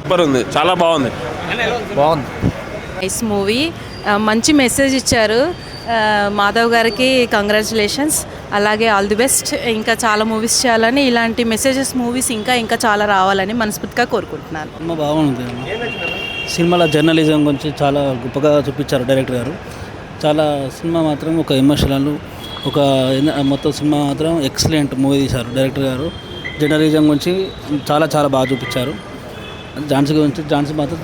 Super ఉంది, చాలా బాగుంది. నైస్ మూవీ, మంచి మెసేజ్ ఇచ్చారు. మాధవ్ గారికి కంగ్రాచులేషన్స్, అలాగే ఆల్ ది బెస్ట్. ఇంకా చాలా మూవీస్ చేయాలని, ఇలాంటి మెసేజెస్ మూవీస్ ఇంకా చాలా రావాలని మనస్ఫూర్తిగా కోరుకుంటున్నాను. సినిమా బాగుంది. సినిమాలో జర్నలిజం గురించి చాలా గొప్పగా చూపించారు డైరెక్టర్ గారు. చాలా సినిమా మాత్రం ఒక ఎమోషనల్, ఒక మొత్తం సినిమా మాత్రం ఎక్సలెంట్ మూవీ తీశారు డైరెక్టర్ గారు. జర్నలిజం గురించి చాలా బాగా చూపించారు. ఝాన్సీ గురించి, ఝాన్సీ మాత్రం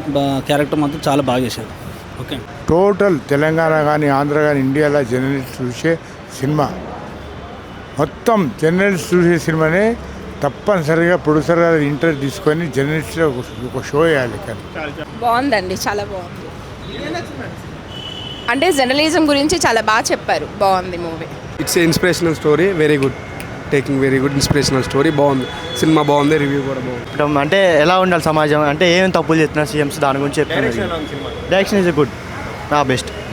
క్యారెక్టర్ మాత్రం చాలా బాగా చేశారు. ఓకే, టోటల్ తెలంగాణ కానీ ఆంధ్ర కానీ ఇండియాలో జర్నలిస్ట్ చూసే సినిమా, మొత్తం జర్నలిస్ట్ చూసే సినిమానే తప్పనిసరిగా ప్రొడ్యూసర్ గారు ఇంటర్వ్యూ తీసుకొని జర్నలిస్ట్ ఒక షో వేయాలి. కానీ బాగుందండి, చాలా బాగుంది. అంటే జర్నలిజం గురించి చాలా బాగా చెప్పారు, బాగుంది movie. It's inspirational story, very good, taking very good inspirational story. బాగుంది సినిమా, బాగుంది, రివ్యూ కూడా బాగుంది. అంటే ఎలా ఉండాలి సమాజం, అంటే ఏం తప్పులు చేస్తున్నారు సీఎంస్, దాని గురించి చెప్తున్నారు. Direction is good,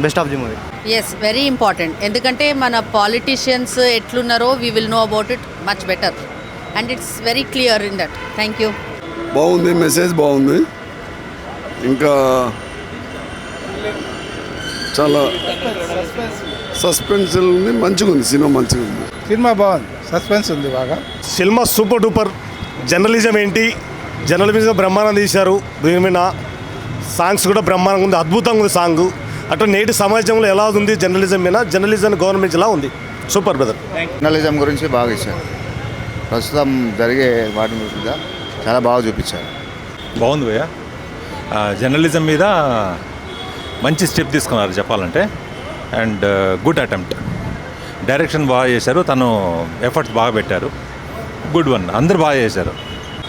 best of the movie. Yes, very important. ఎందుకంటే మన పాలిటీషియన్స్ ఎట్లున్నారో we will know about it much better and it's very clear in that. Thank you. బాగుంది, మెసేజ్ బాగుంది, ఇంకా చాలా సస్పెన్స్ ఉంది, మంచిగా ఉంది సినిమా, మంచిగా ఉంది. సినిమా బాగుంది, సస్పెన్స్ ఉంది బాగా. Cinema super duper. జర్నలిజం ఏంటి, జర్నలిజం బ్రహ్మాండం తీశారు. దీని మీద సాంగ్స్ కూడా బ్రహ్మాండంగా ఉంది, అద్భుతంగా ఉంది సాంగ్. అటు నేటి సమాజంలో ఎలా ఉంది జర్నలిజం మీద, జర్నలిజం గవర్నమెంట్ ఎలా ఉంది. Super brother. జర్నలిజం గురించి బాగా ఇచ్చారు, ప్రస్తుతం జరిగే వాటి మీద చాలా బాగా చూపించారు. బాగుంది భయ్య, జర్నలిజం మీద మంచి స్టెప్ తీసుకున్నారు చెప్పాలంటే. అండ్ గుడ్ అటెంప్ట్, డైరెక్షన్ బాగా చేశారు, తను ఎఫర్ట్స్ బాగా పెట్టారు. గుడ్ వన్, అందరూ బాగా చేశారు.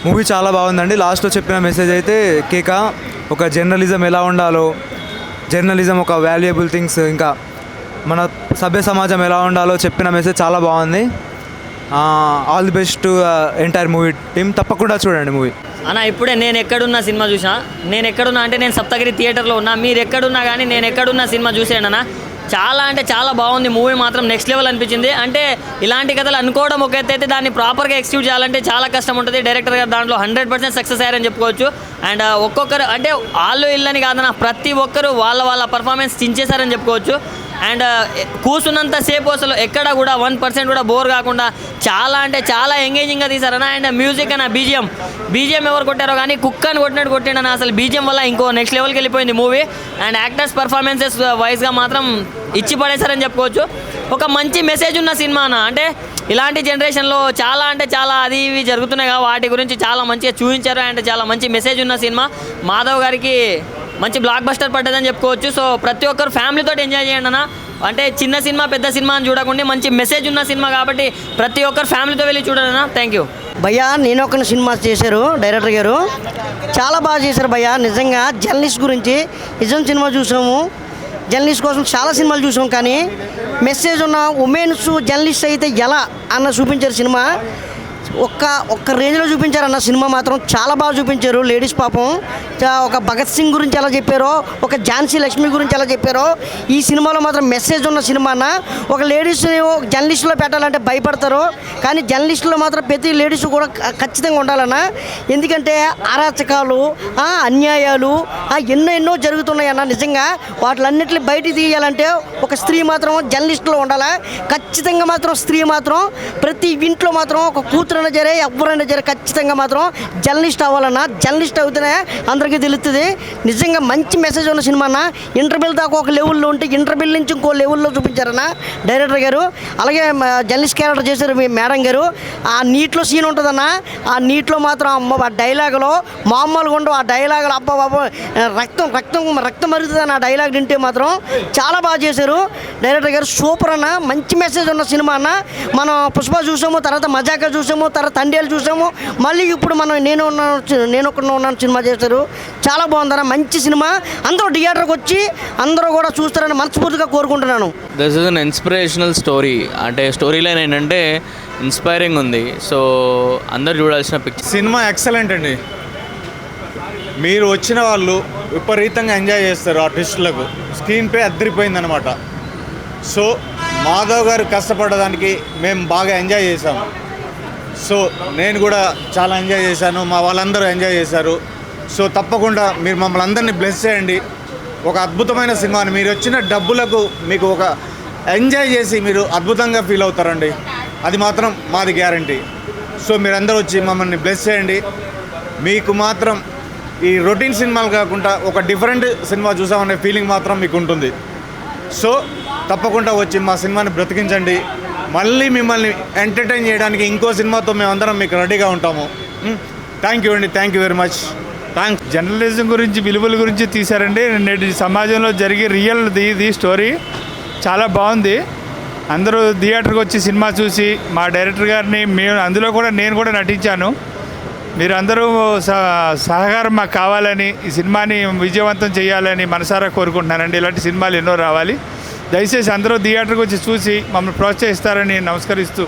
మూవీ చాలా బాగుందండి. లాస్ట్లో చెప్పిన మెసేజ్ అయితే కేక, ఒక జర్నలిజం ఎలా ఉండాలో, జర్నలిజం ఒక వాల్యుయబుల్ థింగ్స్, ఇంకా మన సభ్య సమాజం ఎలా ఉండాలో చెప్పిన మెసేజ్ చాలా బాగుంది. All the best entire movie team, తప్పకుండా చూడండి మూవీ. అన్న ఇప్పుడే నేను ఎక్కడున్నా సినిమా చూసా. నేను ఎక్కడున్నా అంటే నేను సప్తగిరి థియేటర్లో ఉన్నా. మీరు ఎక్కడున్నా కానీ నేను ఎక్కడున్నా సినిమా చూసేయండి అన్న. చాలా అంటే చాలా బాగుంది మూవీ, మాత్రం నెక్స్ట్ లెవెల్ అనిపించింది. అంటే ఇలాంటి కథలు అనుకోవడం ఒక ఎత్తు అయితే దాన్ని ప్రాపర్గా ఎక్స్క్యూట్ చేయాలంటే చాలా కష్టం ఉంటుంది. డైరెక్టర్ గారు దాంట్లో 100% సక్సెస్ అయ్యారని చెప్పుకోవచ్చు. అండ్ ఒక్కొక్కరు అంటే వాళ్ళు ఇళ్ళని కాదన్న, ప్రతి ఒక్కరు వాళ్ళ పర్ఫార్మెన్స్ చించేశారని చెప్పుకోవచ్చు. అండ్ కూర్చున్నంత సేపు అసలు ఎక్కడ కూడా 1% కూడా బోర్ కాకుండా చాలా అంటే చాలా ఎంగేజింగ్గా తీశారన్న. అండ్ మ్యూజిక్ అన్న, బీజిఎం ఎవరు కొట్టారో కానీ కుక్కని కొట్టినట్టు కొట్టిండన్న. అసలు బీజిఎం వల్ల ఇంకో నెక్స్ట్ లెవెల్కి వెళ్ళిపోయింది మూవీ. అండ్ యాక్టర్స్ పర్ఫార్మెన్సెస్ వైజ్గా మాత్రం ఇచ్చి పడేశారని చెప్పుకోవచ్చు. ఒక మంచి మెసేజ్ ఉన్న సినిమా అన్న. అంటే ఇలాంటి జనరేషన్లో చాలా అంటే చాలా అది ఇవి జరుగుతున్నాయి కదా, వాటి గురించి చాలా మంచిగా చూపించారు. అండ్ చాలా మంచి మెసేజ్ ఉన్న సినిమా. మాధవ్ గారికి మంచి బ్లాక్ బస్టర్ పడ్డదని చెప్పుకోవచ్చు. సో ప్రతి ఒక్కరు ఫ్యామిలీతో ఎంజాయ్ చేయండి అన్న. అంటే చిన్న సినిమా పెద్ద సినిమా అని చూడకుండా మంచి మెసేజ్ ఉన్న సినిమా కాబట్టి ప్రతి ఒక్కరు ఫ్యామిలీతో వెళ్ళి చూడండి అన్న. థ్యాంక్ యూ భయ్యా. నేను ఒక సినిమా చేశారు డైరెక్టర్ గారు, చాలా బాగా చేశారు భయ్యా. నిజంగా జర్నలిస్ట్ గురించి నిజం సినిమా చూసాము, జర్నలిస్ట్ కోసం చాలా సినిమాలు చూసాం, కానీ మెసేజ్ ఉన్న ఉమెన్స్ జర్నలిస్ట్ అయితే ఎలా అన్న చూపించారు సినిమా. ఒక్క రేంజ్లో చూపించారన్న. సినిమా మాత్రం చాలా బాగా చూపించారు. లేడీస్ పాపం ఒక భగత్ సింగ్ గురించి ఎలా చెప్పారో, ఒక ఝాన్సీ లక్ష్మి గురించి ఎలా చెప్పారో, ఈ సినిమాలో మాత్రం మెసేజ్ ఉన్న సినిమా అన్న. ఒక లేడీస్ జర్నలిస్టులో పెట్టాలంటే భయపడతారు, కానీ జర్నలిస్టులో మాత్రం ప్రతి లేడీస్ కూడా ఖచ్చితంగా ఉండాలన్న. ఎందుకంటే అరాచకాలు, అన్యాయాలు ఎన్నో జరుగుతున్నాయన్న. నిజంగా వాటిలన్నింటినీ బయటికి తీయాలంటే ఒక స్త్రీ మాత్రం జర్నలిస్టులో ఉండాలి. ఖచ్చితంగా మాత్రం స్త్రీ మాత్రం ప్రతి ఇంట్లో మాత్రం ఒక కూతురు జరే ఎవరైనా జరే ఖచ్చితంగా మాత్రం జర్నలిస్ట్ అవ్వాలన్నా. జర్నలిస్ట్ అవుతూనే అందరికీ తెలుస్తుంది. నిజంగా మంచి మెసేజ్ ఉన్న సినిమా అన్న. ఇంటర్వ్యూల్ దాకా ఒక లెవెల్లో ఉంటే ఇంటర్వ్యూల్ నుంచి ఇంకో లెవెల్లో చూపించారన్న డైరెక్టర్ గారు. అలాగే జర్నలిస్ట్ క్యారెక్టర్ చేశారు మీ మేడం గారు. ఆ నీటిలో సీన్ ఉంటుందన్న, ఆ నీటిలో మాత్రం ఆ డైలాగులో మామూలుగా ఉండవు. ఆ డైలాగులు అబ్బా బాబు రక్తం మరుగుతుందని ఆ డైలాగ్ వింటే మాత్రం చాలా బాగా చేశారు డైరెక్టర్ గారు. సూపర్ అన్న, మంచి మెసేజ్ ఉన్న సినిమా అన్న. మనం పుష్ప చూసాము, తర్వాత మజాకా చూసాము, తర్వాత తండ్రిలు చూసాము, మళ్ళీ ఇప్పుడు మనం నేను ఉన్నాను సినిమా చేశారు. చాలా బాగుందన్న, మంచి సినిమా. అందరూ థియేటర్కి వచ్చి అందరూ కూడా చూస్తారని మనస్ఫూర్తిగా కోరుకుంటున్నాను. This is an inspirational story. అంటే స్టోరీ లైన్ ఏంటంటే ఇన్స్పైరింగ్ ఉంది. సో అందరు చూడాల్సిన పిక్చర్. సినిమా ఎక్సలెంట్ అండి. మీరు వచ్చిన వాళ్ళు విపరీతంగా ఎంజాయ్ చేస్తారు. ఆర్టిస్టులకు స్క్రీన్ ప్లే అద్దరిపోయిందనమాట. సో మాధవ్ గారు కష్టపడడానికి మేము బాగా ఎంజాయ్ చేసాము. సో నేను కూడా చాలా ఎంజాయ్ చేశాను, మా వాళ్ళందరూ ఎంజాయ్ చేశారు. సో తప్పకుండా మీరు మమ్మల్ని అందరినీ బ్లెస్ చేయండి. ఒక అద్భుతమైన సినిమాని మీరు వచ్చిన డబ్బులకు మీకు ఒక ఎంజాయ్ చేసి మీరు అద్భుతంగా ఫీల్ అవుతారండి. అది మాత్రం మాది గ్యారంటీ. సో మీరందరూ వచ్చి మమ్మల్ని బ్లెస్ చేయండి. మీకు మాత్రం ఈ రొటీన్ సినిమాలు కాకుండా ఒక డిఫరెంట్ సినిమా చూసామనే ఫీలింగ్ మాత్రం మీకు ఉంటుంది. సో తప్పకుండా వచ్చి మా సినిమాని బ్రతికించండి. మళ్ళీ మిమ్మల్ని ఎంటర్టైన్ చేయడానికి ఇంకో సినిమాతో మేమందరం మీకు రెడీగా ఉంటాము. థ్యాంక్ యూ అండి. Thank you very much. Thanks. Journalism గురించి, విలువల గురించి తీశారండి. నేటి సమాజంలో జరిగే ది స్టోరీ చాలా బాగుంది. అందరూ థియేటర్కి వచ్చి సినిమా చూసి మా డైరెక్టర్ గారిని అందులో కూడా నేను కూడా నటించాను. మీరు అందరూ సహకారం మాకు కావాలని, ఈ సినిమాని విజయవంతం చేయాలని మనసారా కోరుకుంటున్నానండి. ఇలాంటి సినిమాలు ఎన్నో రావాలి. దయచేసి అందరూ థియేటర్కి వచ్చి చూసి మమ్మల్ని ప్రోత్సహిస్తారని నమస్కరిస్తూ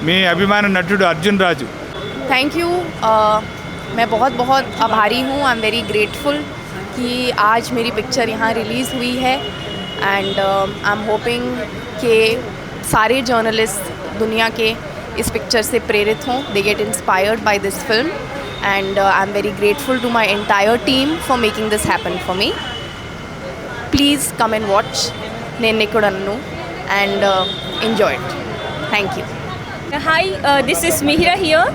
మీ అభిమాన నటుడు అర్జున్ రాజు. Thank you. मैं बहुत बहुत आभारी हूँ. आई एम वेरी ग्रेटफुल कि आज मेरी पिक्चर यहाँ रिलीज़ हुई है. एंड आई एम होपिंग कि सारे जर्नलिस्ट दुनिया के इस पिक्चर से प्रेरित हों. They get inspired by this film. And I am very grateful to my entire team for making this happen for me. Please come and watch नेन्नेकुडन्नु and enjoy it. Thank you. Hi, this is Mihira here,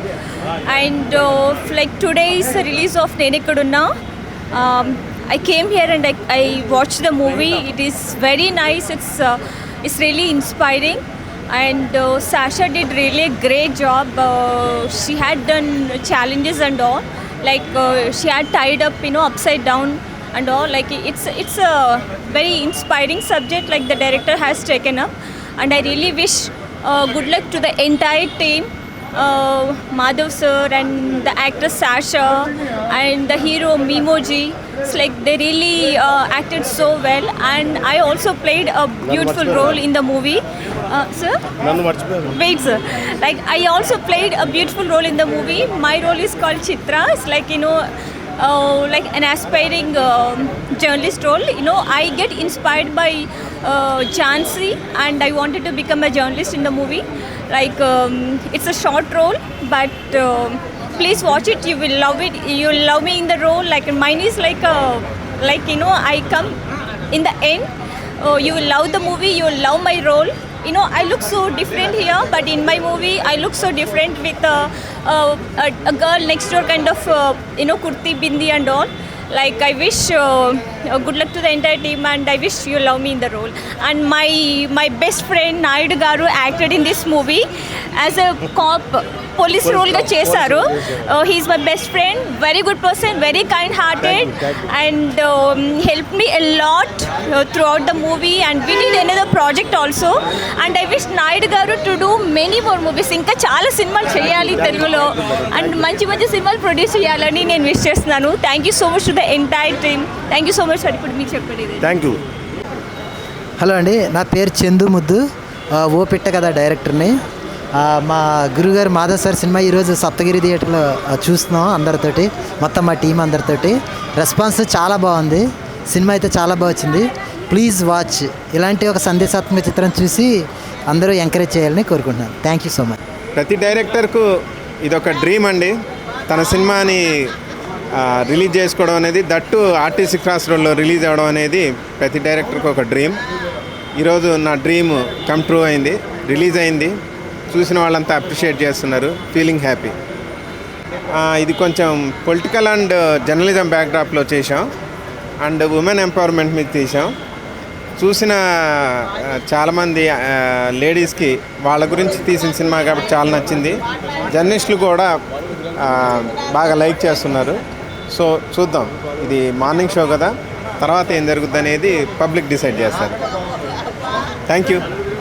and like today is the release of Nenekudunna. I came here and I watched the movie. It is very nice. It's really inspiring, and Sasha did really a great job. She had done challenges and all, like she had tied up, upside down and all. Like it's a very inspiring subject, like the director has taken up, and I really wish good luck to the entire team, Madhav sir and the actress Sasha and the hero Mimoji. It's like they really acted so well, and I also played a beautiful role in the movie. Sir? Wait, sir. Like I also played a beautiful role in the movie. My role is called Chitra. It's like like an aspiring journalist role. I get inspired by Jhansi, and I wanted to become a journalist in the movie. Like it's a short role, but please watch it. You will love it. You will love me in the role. Like mine is like I come in the end. You will love the movie. You will love my role. I look so different here, but in my movie I look so different with a girl next door kind of kurti bindi and all. Like I wish good luck to the entire team, and I wish you love me in the role. And my best friend Naidu garu acted in this movie as a cop, police role ga chesaru. He's my best friend, very good person, very kind hearted, and helped me a lot throughout the movie. And we did another project also, and I wish Naidu garu to do many more movies. Inka chaala సినిమాలు చేయాలి తెలుగులో, and మంచి మంచి సినిమాలు produce చేయాలని నేను wish చేస్తున్నాను. Thank you so much to the entire team. Thank you so much. ఇప్పుడు మీకు చెప్పండి. Thank you. హలో అండి, నా పేరు చందు ముద్దు, ఓ పిట్ట కదా డైరెక్టర్ని. మా గురుగారు మాధవ్ సార్ సినిమా ఈరోజు సప్తగిరి థియేటర్లో చూస్తున్నాం అందరితోటి, మొత్తం మా టీం అందరితోటి. రెస్పాన్స్ చాలా బాగుంది, సినిమా అయితే చాలా బాగా వచ్చింది. Please watch. ఇలాంటి ఒక సందేశాత్మక చిత్రం చూసి అందరూ ఎంకరేజ్ చేయాలని కోరుకుంటున్నాను. Thank you so much. ప్రతి డైరెక్టర్కు ఇదొక డ్రీమ్ అండి, తన సినిమాని రిలీజ్ చేసుకోవడం అనేది, దట్టు ఆర్టీసీ క్రాస్ రోడ్లో రిలీజ్ అవ్వడం అనేది ప్రతి డైరెక్టర్కి ఒక డ్రీమ్. ఈరోజు నా డ్రీమ్ కమ్ ట్రూ అయింది, రిలీజ్ అయింది. చూసిన వాళ్ళంతా అప్రిషియేట్ చేస్తున్నారు. Feeling happy. ఇది కొంచెం పొలిటికల్ అండ్ జర్నలిజం బ్యాక్డ్రాప్లో చేసాం, అండ్ ఉమెన్ ఎంపవర్మెంట్ మీద తీసాం. చూసిన చాలామంది లేడీస్కి వాళ్ళ గురించి తీసిన సినిమా కాబట్టి చాలా నచ్చింది. జర్నలిస్టులు కూడా బాగా లైక్ చేస్తున్నారు. సో చూద్దాం, ఇది మార్నింగ్ షో కదా, తర్వాత ఏం జరుగుతుంది అనేది పబ్లిక్ డిసైడ్ చేస్తారు. Thank you.